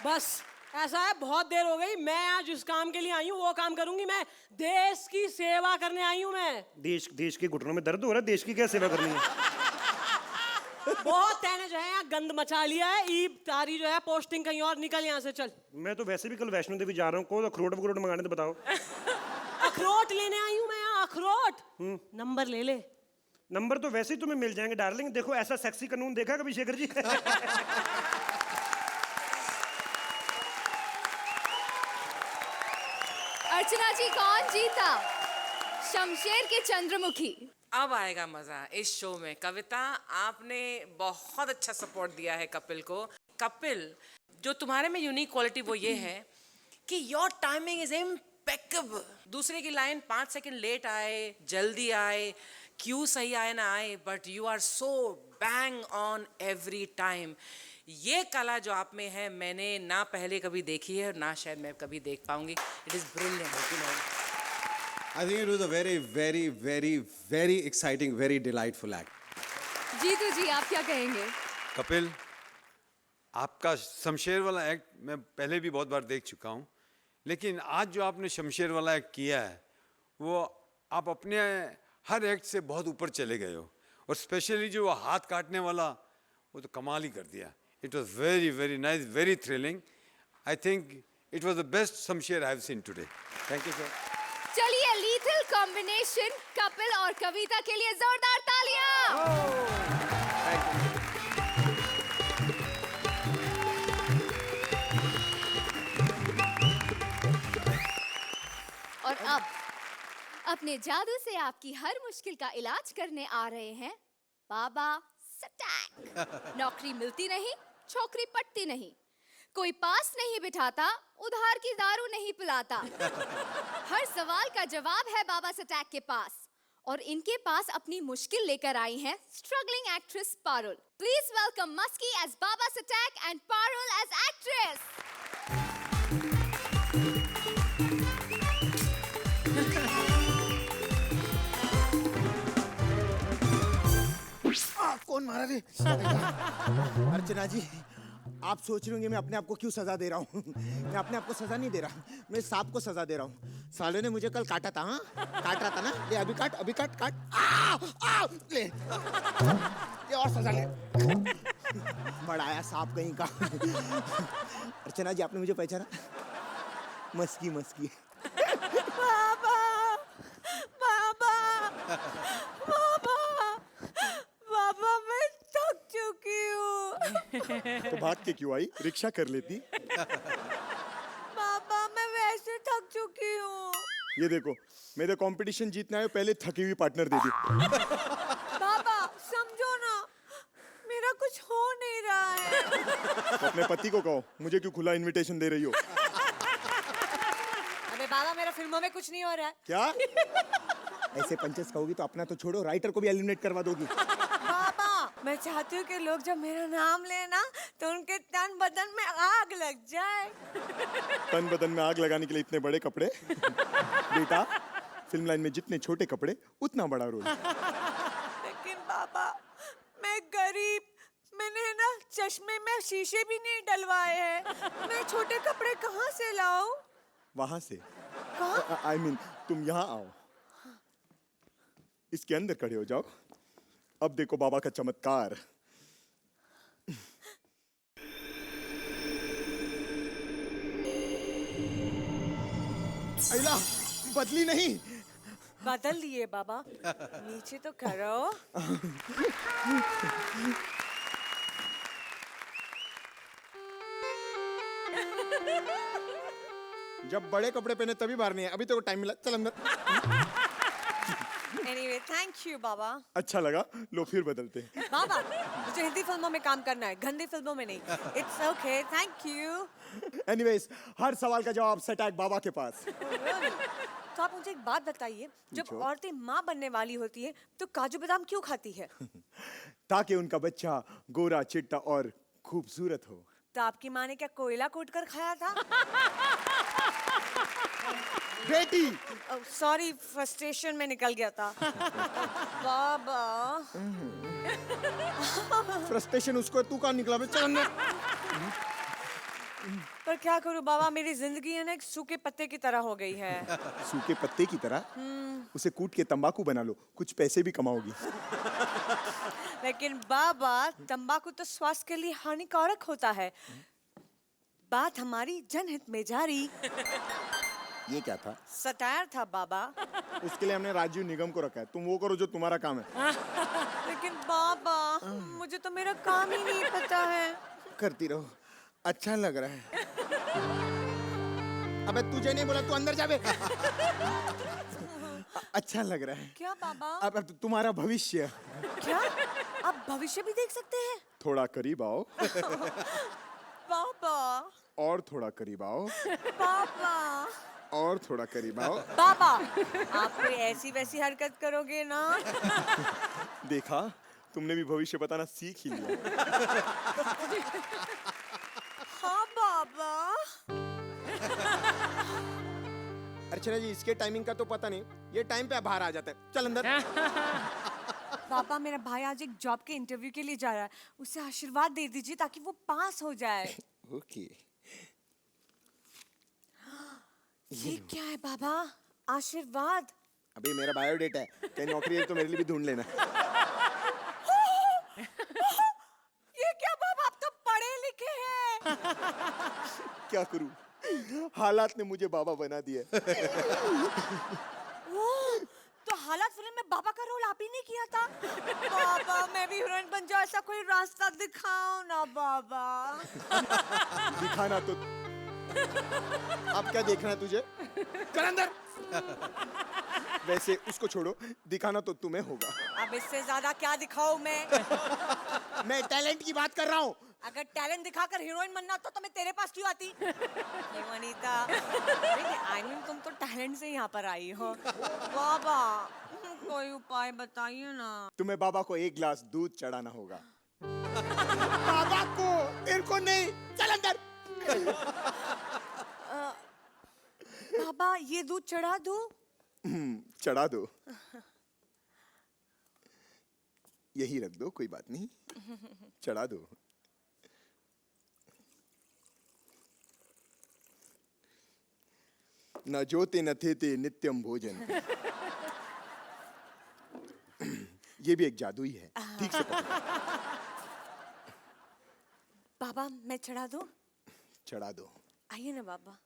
बस ऐसा है, बहुत देर हो गई। मैं आज जिस काम के लिए आई हूँ वो काम करूंगी। मैं देश की सेवा करने आई हूँ। मैं देश के घुटनों में दर्द हो रहा है, देश की क्या सेवा करनी है? बहुत तैने जो है यहाँ गंद मचा लिया है। ईब तारी जो है पोस्टिंग कहीं और, निकल यहाँ से चल। मैं तो वैसे भी कल वैष्णो देवी जा रहा हूँ, को अखरोट वखरोट मंगाने तो बताओ। अखरोट लेने आई हूँ मैं यहाँ, अखरोट। नंबर ले ले। नंबर तो वैसे ही तुम्हें मिल जाएंगे डार्लिंग। देखो ऐसा सेक्सी कानून देखा कभी शेखर जी? अर्चना जी, कौन जीता? शमशेर के चंद्रमुखी? अब आएगा मजा इस शो में। कविता, आपने बहुत अच्छा सपोर्ट दिया है कपिल को। कपिल, जो तुम्हारे में यूनिक क्वालिटी वो ये है कि योर टाइमिंग इज इम्पेक्केबल। दूसरे की लाइन 5 सेकंड लेट आए, जल्दी आए, क्यों सही आए ना आए, but you are so bang on every time. ये कला जो आप में है मैंने ना पहले कभी देखी है और ना शायद मैं कभी देख पाऊंगी। It is brilliant. I think it was a very, very, very, very exciting, very delightful act. Jitu ji, आप क्या कहेंगे? कपिल, आपका शमशेर वाला एक्ट मैं पहले भी बहुत बार देख चुका हूँ, लेकिन आज जो आपने शमशेर वाला एक्ट किया है वो आप अपने हर एक्ट से बहुत ऊपर चले गए हो। और स्पेशली जो वो हाथ काटने वाला, वो तो कमाल ही कर दिया। It was very very nice, very thrilling. I think it was the best Shamsher I have seen today. Thank you sir. चलिए, लीथल कॉम्बिनेशन कपिल और कविता के लिए जोरदार तालियां। और अब अपने जादू से आपकी हर मुश्किल का इलाज करने आ रहे हैं बाबा सटैक। नौकरी मिलती नहीं, छोकरी पटती नहीं, कोई पास नहीं बिठाता, उधार की दारू नहीं पिलाता। हर सवाल का जवाब है बाबा सटैक के पास। और इनके पास अपनी मुश्किल लेकर आई हैं struggling actress Parul. Please welcome Maski as Baba Satak and Parul as actress. कौन मारा रे? अर्चना जी, आप सोच रहे होंगे मैं अपने आप को क्यों सजा दे रहा हूँ। मैं अपने आप को सजा नहीं दे रहा, मैं सांप को सजा दे रहा हूँ। साले ने मुझे कल काटा था। हाँ, काट रहा था ना। ले अभी काट, अभी काट, काट। ले, ये और सजा ले। बड़ा आया सांप कहीं का। अर्चना जी, आपने मुझे पहचाना? मस्की मस्की। बाबा, बाबा, बाबा, बाबा, मैं थक चुकी हूँ। तो भाग के क्यों आई? रिक्शा कर लेती। बाबा, मैं वैसे थक चुकी हूँ। ये देखो, मेरे कंपटीशन जीतना है, पहले थकी हुई पार्टनर दे दी। बाबा, समझो ना, मेरा कुछ हो नहीं रहा है। तो अपने पति को कहो, मुझे क्यों खुला इनविटेशन दे रही हो? अबे बाबा, मेरा फिल्मों में कुछ नहीं हो रहा है। क्या ऐसे पंचेस कहोगी तो अपना तो छोड़ो, राइटर को भी एलिमिनेट करवा दोगी। बाबा, मैं चाहती हूँ कि लोग जब मेरा नाम लेना तो उनके तन बदन में आग लग जाए। तन बदन में आग लगाने के लिए इतने बड़े कपड़े? बेटा, फिल्म लाइन में जितने छोटे कपड़े उतना बड़ा रोल। लेकिन बाबा, मैं गरीब, मैंने ना चश्मे में शीशे भी नहीं डलवाए हैं। मैं छोटे कपड़े कहाँ से लाऊं? वहां से? I mean, तुम यहाँ आओ, इसके अंदर खड़े हो जाओ। अब देखो बाबा का चमत्कार। अइला, बदली नहीं। बदल दिए बाबा, नीचे तो करो। जब बड़े कपड़े पहने तभी बाहर नहीं है, अभी तो टाइम मिला। चल अंदर। Anyway, thank you बाबा। अच्छा लगा, लो फिर बदलते हैं। बाबा, मुझे हिंदी फिल्मों में काम करना है, गंदी फिल्मों में नहीं। It's okay, thank you। Anyways, हर सवाल का जवाब सटैक बाबा के पास। तो आप मुझे एक बात बताइए, जब पूछो। औरतें माँ बनने वाली होती है तो काजू बादाम क्यों खाती है? ताकि उनका बच्चा गोरा, चिट्टा और खूबसूरत हो। तो आपकी माँ ने क्या कोयला कूट कर खाया था? बेटी, सॉरी फ्रस्ट्रेशन में निकल गया था। बाबा फ्रस्ट्रेशन उसको, तू कहाँ निकला बे? चल अंदर। पर क्या करूं बाबा, मेरी जिंदगी है ना एक सूखे पत्ते की तरह हो गई है। सूखे पत्ते की तरह? उसे कूट के तंबाकू बना लो, कुछ पैसे भी कमाओगी। लेकिन बाबा तंबाकू तो स्वास्थ्य के लिए हानिकारक होता है। बात हमारी जनहित में जारी। ये क्या था? सटायर था बाबा। उसके लिए हमने राजीव निगम को रखा है, तुम वो करो जो तुम्हारा काम है। लेकिन बाबा मुझे तो मेरा काम ही नहीं पता है। करती रहो, अच्छा लग रहा है। अबे तुझे नहीं बोला, तू अंदर जा बे। अच्छा लग रहा है। क्या बाबा? अब तुम्हारा भविष्य। क्या आप भविष्य भी देख सकते हैं? थोड़ा करीब आओ। बाबा और थोड़ा करीब आओ। बाबा और थोड़ा करीब आओ। बाबा आप कोई ऐसी वैसी हरकत करोगे ना? देखा, तुमने भी भविष्य बताना सीख ही लिया। हाँ बाबा। अर्चना जी, इसके टाइमिंग का तो पता नहीं, ये टाइम पे बाहर आ जाता है। चल अंदर। पापा मेरा भाई आज एक जॉब के इंटरव्यू के लिए जा रहा है, उसे आशीर्वाद दे दीजिए ताकि वो पास हो जाए। ओके। ये क्या है बाबा? आशीर्वाद? अभी मेरा बायोडेटा है, कहीं नौकरी है तो मेरे लिए भी ढूंढ लेना। ये क्या बाबा, आप तो पढ़े लिखे हैं। क्या करूं, हालात ने मुझे बाबा बना दिया। तो हालात फिल्म में बाबा का रोल आप ही ने किया था? बाबा मैं भी हीरोइन बन जाऊं, ऐसा कोई रास्ता दिखाओ ना बाबा। दिखाना तो अब क्या देखना है तुझे? चल अंदर। वैसे उसको छोड़ो, दिखाना तो तुम्हें होगा। अब इससे ज्यादा क्या दिखाऊं मैं? मैं टैलेंट की बात कर रहा हूँ। अगर टैलेंट दिखाकर हीरोइन बनना होता तो मैं तेरे पास क्यों आती? क्यों अनीता? आई मीन तुम तो टैलेंट से यहाँ पर आई हो। बाबा कोई उपाय बताइए ना। तुम्हें बाबा को एक गिलास दूध चढ़ाना होगा। बाबा को, तेरे को नहीं। चल अंदर। बाबा ये दूध चढ़ा दूं? चढ़ा दो। यही रख दो, कोई बात नहीं। चढ़ा दो। न जोते न थे नित्यम भोजन। ये भी एक जादू ही है, ठीक से पकड़ो। बाबा मैं चढ़ा दूं? चढ़ा दो। आइए ना बाबा।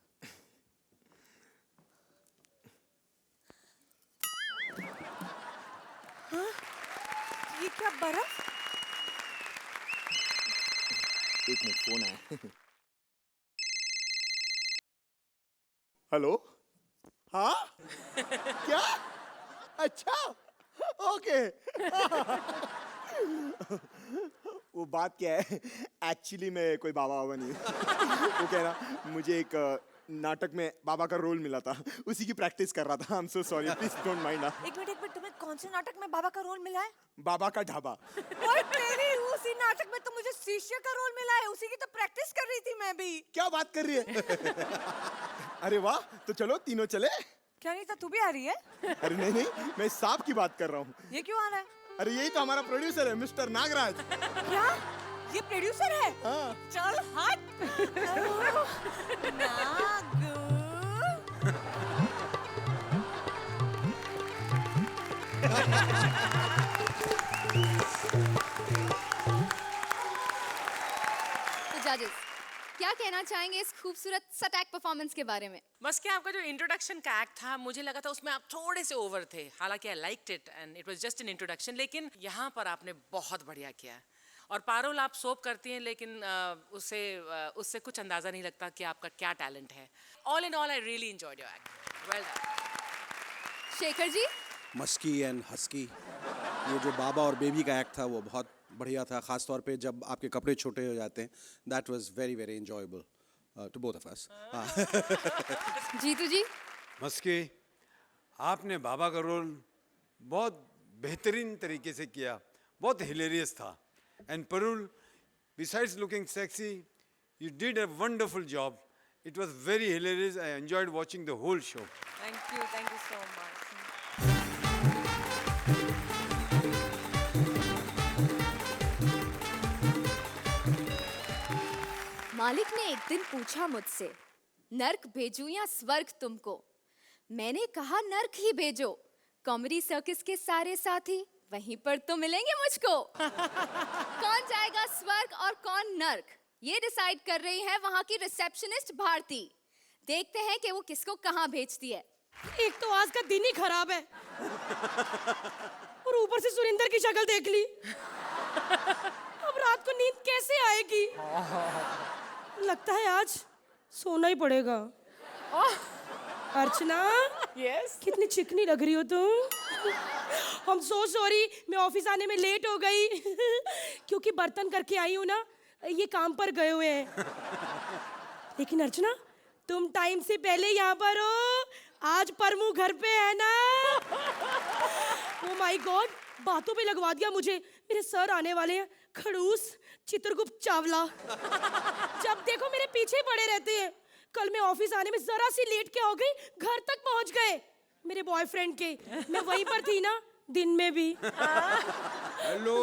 हाँ? ये क्या बर्फ? एक मिनट, फोन आया। हेलो? हाँ? क्या? अच्छा, ओके। वो बात क्या है, एक्चुअली मैं कोई बाबा बाबा नहीं हूँ। वो कह रहा, मुझे एक नाटक में बाबा का रोल मिला था, उसी की प्रैक्टिस कर रहा था। I am so sorry, please don't mind. एक मिनट तुम्हें कौन से नाटक में बाबा का रोल मिला है? बाबा का ढाबा। ओए तेरी, उसी नाटक में तो मुझे शिष्य का रोल मिला है, उसी की तो प्रैक्टिस कर रही थी मैं भी। क्या बात कर रही है? अरे वाह, तो चलो तीनों चले। क्या नहीं था, तू भी आ रही है? अरे नहीं नहीं, मैं सांप की बात कर रहा हूँ। ये क्यों आ रहा है? अरे यही तो हमारा प्रोड्यूसर है, मिस्टर नागराज। क्या? ये प्रोड्यूसर है? हाँ। चल हट। नागू। तो जजेस, क्या कहना चाहेंगे इस खूबसूरत सटैक परफॉर्मेंस के बारे में? बस क्या आपका जो इंट्रोडक्शन का एक्ट था, मुझे लगा था उसमें आप थोड़े से ओवर थे। हालांकि I liked it and it was just an introduction, लेकिन यहाँ पर आपने बहुत बढ़िया किया। और पारुल आप सोप करती हैं, लेकिन उससे कुछ अंदाज़ा नहीं लगता कि आपका क्या टैलेंट है। All in all I really enjoyed your act. Well done. Shekhar ji? Musky and husky, ये जो बाबा और बेबी का एक्ट था वो बहुत बढ़िया था, खास तौर पे जब आपके कपड़े छोटे हो जाते हैं। That was very very enjoyable to both of us. Jitu ji? Maski, आपने बाबा का रोल बहुत बेहतरीन तरीके से किया, बहुत हिलेरियस था। And Parul, besides looking sexy, you did a wonderful job It was very hilarious. I enjoyed watching the whole show. Thank you so much. मालिक ने एक दिन पूछा मुझसे, नर्क भेजूं या स्वर्ग तुमको? मैंने कहा नर्क ही भेजो। कॉमेडी सर्कस के सारे साथी वहीं पर तो मिलेंगे मुझको। कौन जाएगा स्वर्ग और कौन नर्क, ये डिसाइड कर रही है वहां की रिसेप्शनिस्ट भारती। देखते हैं कि वो किसको कहां भेजती है। एक तो आज का दिन ही खराब है और ऊपर से सुरिंदर की शक्ल देख ली। अब रात को नींद कैसे आएगी? लगता है आज सोना ही पड़ेगा। अर्चना, यस कितनी चिकनी लग रही हो तुम। I'm so sorry, मैं ऑफिस आने में लेट हो गई क्योंकि बर्तन करके आई हूँ ना, ये काम पर गए हुए हैं। लेकिन अर्चना, तुम टाइम से पहले यहाँ पर हो। आज परमू घर पे है ना। ओ माय गॉड, बातों पे लगवा दिया मुझे। मेरे सर आने वाले हैं, खड़ूस चित्रगुप्त चावला। जब देखो मेरे पीछे पड़े रहते हैं। कल मैं ऑफिस आने में जरा सी लेट के हो गई, घर तक पहुंच गए मेरे बॉयफ्रेंड के। मैं वहीं पर थी ना दिन में भी। हेलो।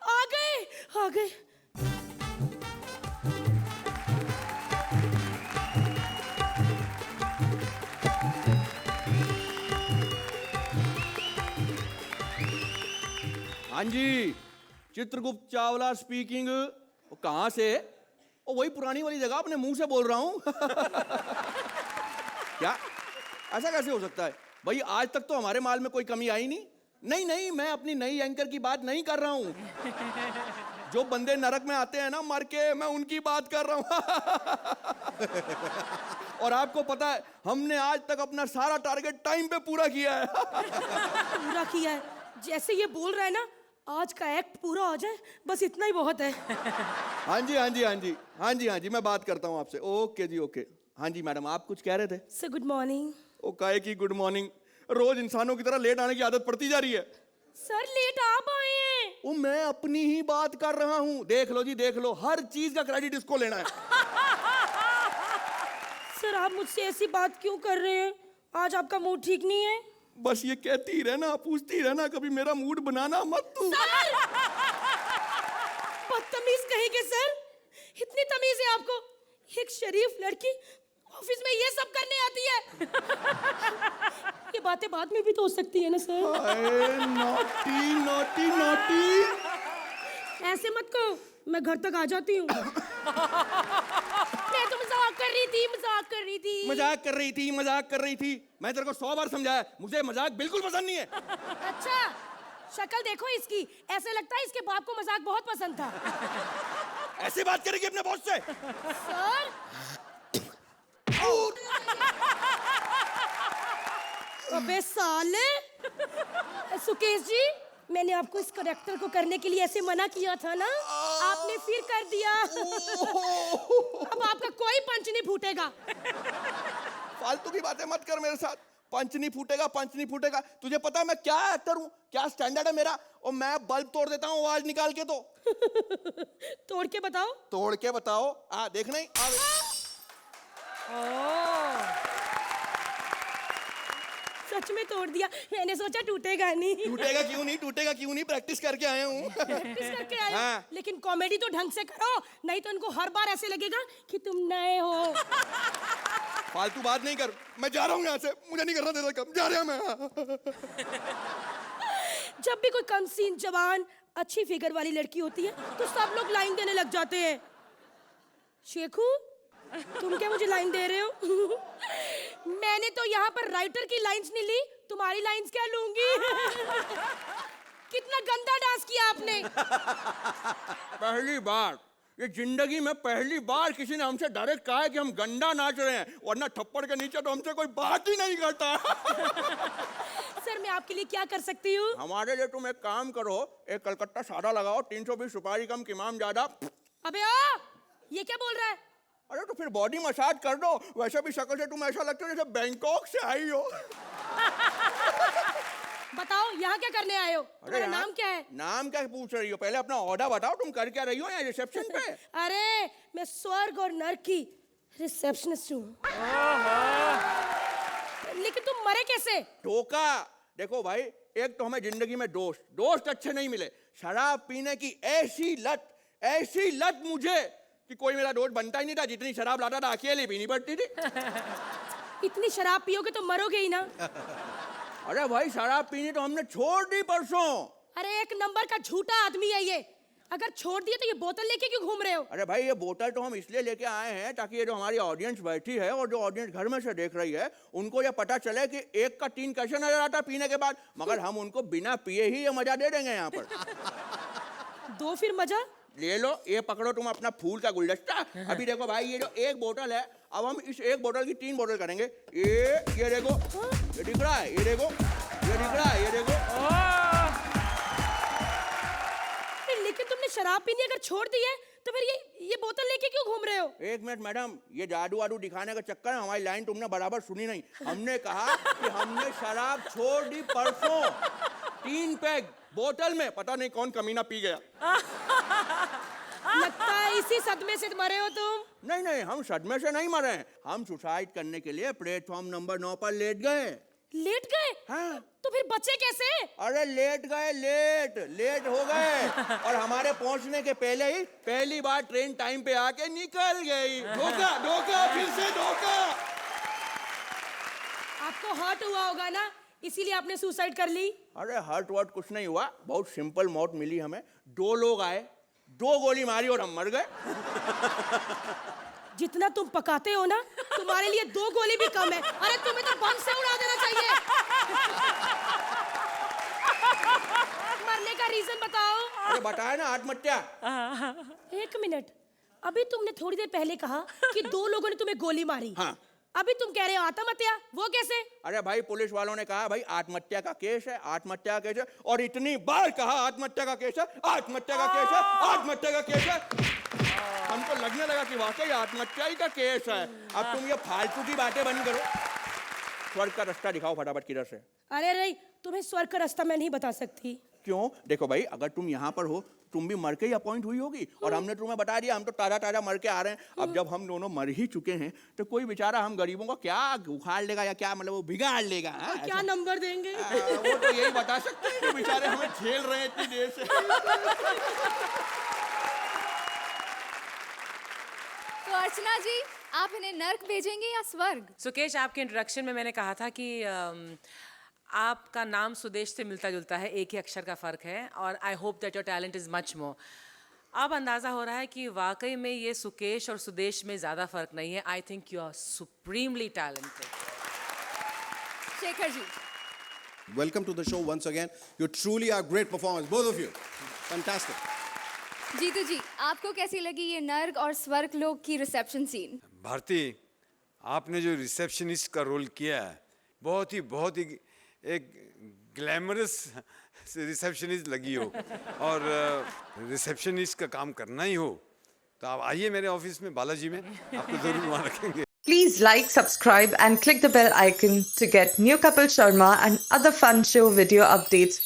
आ गए आ गए। हाँ जी, चित्रगुप्त चावला स्पीकिंग। वो कहाँ से? वो वही पुरानी वाली जगह, अपने मुंह से बोल रहा हूँ। क्या ऐसा कैसे हो सकता है भाई? आज तक तो हमारे माल में कोई कमी आई नहीं। नहीं नहीं, मैं अपनी नई एंकर की बात नहीं कर रहा हूँ। जो बंदे नरक में आते हैं ना मर के, मैं उनकी बात कर रहा हूँ। और आपको पता है, हमने आज तक अपना सारा टारगेट टाइम पे पूरा किया है। पूरा किया है? जैसे ये बोल रहा है ना, आज का एक्ट पूरा हो जाए बस इतना ही बहुत है। हाँ जी हाँ जी हाँ जी हाँ जी हाँ जी, मैं बात करता हूँ आपसे। ओके जी ओके। हाँ जी मैडम, आप कुछ कह रहे थे? Sir good morning. ओ काहे की गुड मॉर्निंग? रोज इंसानों की तरह लेट आने की आदत पड़ती जा रही है। सर लेट आप आए हैं। वो मैं अपनी ही बात कर रहा हूँ। देख लो जी देख लो, हर चीज का क्रेडिट इसको लेना है। सर आप मुझसे ऐसी बात क्यों कर रहे हैं? आज आपका मूड ठीक नहीं है? बस ये कहती ही रहना, पूछती रहना, कभी मेरा मूड बनाना मत तू। बदतमीज कहेंगे सर, इतनी तमीज है आपको? एक शरीफ लड़की ऑफिस में ये सब करने आती है। ये बातें बाद में भी तो हो सकती है ना सर। Naughty naughty naughty. ऐसे मत कहो, मैं घर तक आ जाती हूँ। मैं तो मजाक कर रही थी, मजाक कर रही थी। मजाक कर रही थी, मजाक कर रही थी। मैं तेरे को 100 बार समझाया, मुझे मजाक बिल्कुल पसंद नहीं है। अच्छा, शक्ल देखो इसकी, ऐसे लगता है इसके बाप को मजाक बहुत पसंद था। ऐसे बात करेगी अपने बॉस से? सर अबे साले। सुकेश जी, मैंने आपको इस करेक्टर को करने के लिए ऐसे मना किया था ना, आपने फिर कर दिया। अब आपका कोई पंच नहीं फूटेगा। फालतू की बातें मत कर मेरे साथ। पंच नहीं फूटेगा, पंच नहीं फूटेगा। तुझे पता है मैं क्या एक्टर हूँ, क्या स्टैंडर्ड है मेरा? और मैं बल्ब तोड़ देता हूँ आवाज निकाल के। तो तोड़ के बताओ। तोड़ के बताओ। देख नहीं सच में तोड़ दिया। मैंने सोचा टूटेगा नहीं। टूटेगा क्यों नहीं, टूटेगा क्यों नहीं? प्रैक्टिस करके आया हूँ। प्रैक्टिस करके आए हो? हाँ। लेकिन कॉमेडी तो ढंग से करो, नहीं तो उनको हर बार ऐसे लगेगा कि तुम नए हो। फालतू बात नहीं कर, मैं जा रहा हूँ यहाँ से। मुझे नहीं करना देता कम, जा रहा मैं। जब भी कोई कम सीन जवान अच्छी फिगर वाली लड़की होती है तो सब लोग लाइन देने लग जाते हैं। शेखू, तुम क्या मुझे लाइन दे रहे हो? मैंने तो यहाँ पर राइटर की लाइंस नहीं ली, तुम्हारी लाइंस क्या लूंगी? कितना गंदा डांस किया आपने। पहली बार ये जिंदगी में पहली बार किसी ने हमसे डायरेक्ट कहा है कि हम गंदा नाच रहे हैं, वरना थप्पड़ के नीचे तो हमसे कोई बात ही नहीं करता। सर मैं आपके लिए क्या कर सकती हूँ? हमारे लिए तुम एक काम करो, एक कलकत्ता सादा लगाओ, 320 सुपारी कम कीमाम ज्यादा। अबे ये क्या बोल रहा है? अरे तो फिर बॉडी मसाज कर दो। वैसे भी शक्ल से तुम ऐसा लगता है जैसे बैंकॉक से आई हो। बताओ यहाँ क्या करने आए हो? तुम्हारा यार, नाम क्या है? नाम क्या पूछ रही हो? पहले अपना ऑर्डर बताओ, तुम कर क्या रही हो यहाँ रिसेप्शन पे? अरे मैं स्वर्ग और नर्क की रिसेप्शनिस्ट हूँ। लेकिन तुम मरे कैसे? धोखा। देखो भाई, एक तो हमें जिंदगी में दोस्त अच्छे नहीं मिले, शराब पीने की ऐसी लत मुझे कि कोई मेरा दोस्त बनता ही नहीं था। जितनी शराब लाता था अकेले पीनी पड़ती थी। इतनी शराब पियोगे तो मरोगे ही ना। अरे भाई, शराब पीनी तो हमने छोड़ दी परसों। अरे एक नंबर का झूठा आदमी है ये। अगर छोड़ दिए तो ये बोतल लेके क्यों घूम रहे हो? अरे भाई, ये बोतल तो हम इसलिए लेके आए हैं ताकि ये जो हमारी ऑडियंस बैठी है और जो ऑडियंस घर में से देख रही है, उनको ये पता चले कि एक का 3 कैसे नजर आता पीने के बाद। मगर हम उनको बिना पिए ही ये मजा दे देंगे यहाँ पर। दो फिर मजा। ले लो, ये पकड़ो तुम अपना फूल का गुलदस्ता। अभी देखो भाई, ये जो एक बोतल है, अब हम इस एक बोतल की 3 बोतल करेंगे। ये देखो, ये दिख रहा है, ये देखो, ये दिख रहा है, ये देखो। लेकिन तुमने शराब पीनी अगर छोड़ दी है तो फिर ये बोतल लेके क्यों घूम रहे हो? एक मिनट मैडम, ये जादू वादू दिखाने का चक्कर है। हमारी लाइन तुमने बराबर सुनी नहीं। हमने कहा कि हमने शराब छोड़ दी परसों, 3 पैक बोतल में। पता नहीं कौन कमीना पी गया। लगता है इसी सदमे से मरे हो तुम। नहीं, हम सदमे से नहीं मरे हैं। हम सुसाइड करने के लिए प्लेटफॉर्म नंबर 9 पर लेट गए। लेट गए? हाँ। तो फिर बचे कैसे? अरे लेट गए, लेट हो गए। और हमारे पहुंचने के पहले ही पहली बार ट्रेन टाइम पे आके निकल गई। धोखा, फिर से धोखा। आपको हर्ट हुआ होगा ना, इसीलिए आपने सुसाइड कर ली। अरे हर्ट वर्ट कुछ नहीं हुआ, बहुत सिंपल मौत मिली हमें। 2 लोग आए, 2 गोली मारी और हम मर गए। जितना तुम पकाते हो ना, तुम्हारे लिए 2 गोली भी कम है। अरे तुम्हें तो बम से उड़ा देना चाहिए। मरने का रीजन बताओ। अरे बताया ना, आत्महत्या। 1 मिनट, अभी तुमने थोड़ी देर पहले कहा कि 2 लोगों ने तुम्हें गोली मारी। हाँ। अभी तुम कह रहे हो आत्महत्या, वो कैसे? अरे भाई, पुलिस वालों ने कहा भाई आत्महत्या का केस है, आत्महत्या का केस है। और इतनी बार कहा आत्महत्या का केस है, आत्महत्या का केस है, आत्महत्या का केस है। हमको लगने लगा कि वाकई आत्महत्या ही का केस है। अब तुम ये फालतू की बातें बंद करो। स्वर्ग का रास्ता दिखाओ फटाफट किधर से। अरे नहीं, तुम्हें स्वर्ग का रास्ता मैं नहीं बता सकती। क्यों? देखो भाई, अगर तुम यहाँ पर हो, तुम भी मर के ही अपॉइंट हुई होगी। और हमने तुम्हें बता दिया, हम तो ताजा मर के आ रहे हैं। अब जब हम दोनों मर ही चुके हैं तो कोई बेचारा हम गरीबों को क्या उखाड़ लेगा या क्या, मतलब वो बिगाड़ लेगा। क्या नंबर देंगे? वो तो यही बता सकते हैं जो बेचारे हमें झेल रहे हैं इतनी देर से। तो अर्चना जी, आप इन्हें नर्क भेजेंगे या स्वर्ग? सुकेश, आपके इंट्रोडक्शन में मैंने कहा था कि आपका नाम सुदेश से मिलता जुलता है, एक ही अक्षर का फ़र्क है। और I hope that your talent is much more. अब अंदाज़ा हो रहा है कि वाकई में ये सुकेश और सुदेश में ज़्यादा फ़र्क नहीं है। I think you are supremely talented. Shekhar ji, Welcome to the show once again. You truly are great performers, both of you. Fantastic. Jitu ji, आपको कैसी लगी ये नर्क और स्वर्ग लोक की रिसेप्शन सीन? भारती, आपने जो रिसेप्शनिस्ट का रोल किया है, बहुत ही एक ग्लैमरस रिसेप्शनिस्ट लगी हो। और रिसेप्शनिस्ट का काम करना ही हो तो आप आइए मेरे ऑफिस में, बालाजी में, आपको जरूर वहाँ रखेंगे। Please like, subscribe and click the bell icon to get new Kapil Sharma and other fun show video updates